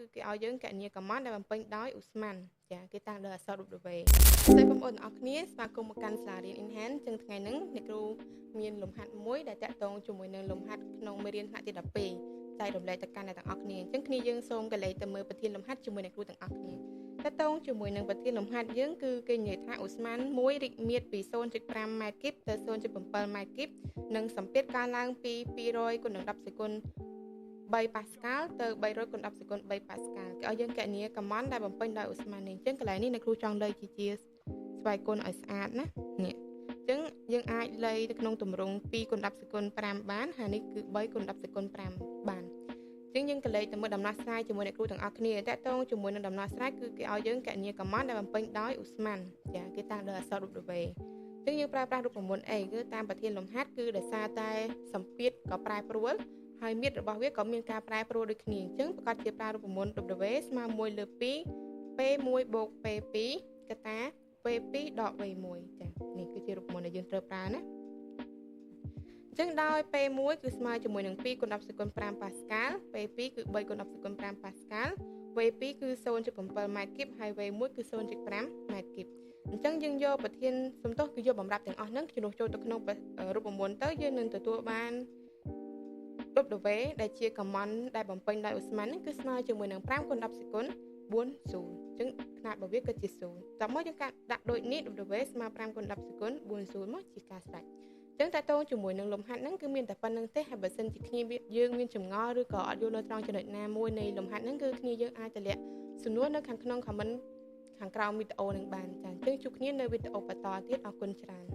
គឺគេឲ្យយើងកណនី command ដែលបំពេញដោយ Usman ចាគេតាំងដោយអក្សរ W សូមបងប្អូនទាំងអស់គ្នាស្វាគមន៍មកកាន់សាលារៀន Enhance ចឹងថ្ងៃនេះអ្នកគ្រូមានលំហាត់មួយដែលតាក់ទងជាមួយនឹងលំហាត់ក្នុងមេរៀនថ្នាក់ទី12ចែករំលែកទៅកាន់អ្នកទាំងអស់គ្នាអញ្ចឹងគ្នាយើងសូមកលេចទៅមើលប្រធានលំហាត់ជាមួយអ្នកគ្រូទាំងអស់គ្នាតាក់ទងជាមួយនឹងប្រធានលំហាត់យើងគឺគេនិយាយថា Usman 1រីកមាឌពី 0.5 ម៉ែត្រគីបទៅ 0.7 ម៉ែត្រគីបនិងសម្ពាធកើនឡើងពី200គុណនឹង10សេគុណ3ប៉ាស្កាល់ទៅ300គុណ10សេគុណ3ប៉ាស្កាល់គេឲ្យយើងកណនី command ដែលបំពេញដោយ Usman នេះអញ្ចឹងកន្លែងនេះអ្នកគ្រូចង់លើកជាស្វ័យគុណឲ្យស្អាតណានេះអញ្ចឹងយើងអាចលៃទៅក្នុងទម្រង់2គុណ10សេគុណ5បានហើយនេះគឺ3គុណ10សេគុណ5បានអញ្ចឹងយើងក៏លេខទៅមើលដំណោះស្រាយជាមួយអ្នកគ្រូទាំងអស់គ្នាតើតើជាមួយនឹងដំណោះស្រាយគឺគេឲ្យយើងកណនី command ដែលបំពេញដោយ Usman ចាគេតាំងដោយអក្សរ W អញ្ចឹងយើងប្រើប្រាស់រូបមន្តអីគឺតាមប្រធានលំហាត់គឺដោយសារតែសម្ពាធក៏ប្រែប្រួលហើយមាឌរបស់វាក៏មានការប្រែប្រួលដូចគ្នាអញ្ចឹងប្រកាសជាប្រើរូបមន្ត W ស្មើ1លើ2 P1 បូក P2 កតា P2 ដក V1 ចានេះគឺជារូបមន្តដែលយើងត្រូវប្រើណាអញ្ចឹងដោយ P1 គឺស្មើជាមួយនឹង2គុណ10សេគុណ5ប៉ាស្កាល់ P2 គឺ3គុណ10សេគុណ5ប៉ាស្កាល់ V2 គឺ 0.7 ម៉ែត្រគីបហើយ V1 គឺ 0.5 ម៉ែត្រគីបអញ្ចឹងយើងយកប្រធានសំទោសគឺយកបំរាប់ទាំងអស់ហ្នឹងជំនួសចូលទៅក្នុងរូបមន្តទៅយើងនឹងទទួលបាន W ដែលជា command ដែលបំពេញដោយ Usman ហ្នឹងគឺស្មើជាមួយនឹង5គុណ10សេគុណ40អញ្ចឹងຂະຫນាតរបស់វាគឺជា0តោះមកយើងកាត់ដាក់ដូចនេះ W ស្មើ5គុណ10សេគុណ40មកជាការស្រេចអញ្ចឹងតើតើជាមួយនឹងលំហាត់ហ្នឹងគឺមានតែប៉ុណ្្នឹងទេហើយបើសិនជាគ្នាយើងមានចម្ងល់ឬក៏អត់យល់នៅត្រង់ចំណុចណាមួយនៃលំហាត់ហ្នឹងគឺគ្នាយើងអាចតម្លាក់សំណួរនៅខាងក្នុង comment ខាងក្រោមវីដេអូនឹងបានចាអញ្ចឹងជួបគ្នានៅវីដេអូបន្តទៀតអរគុណច្រើន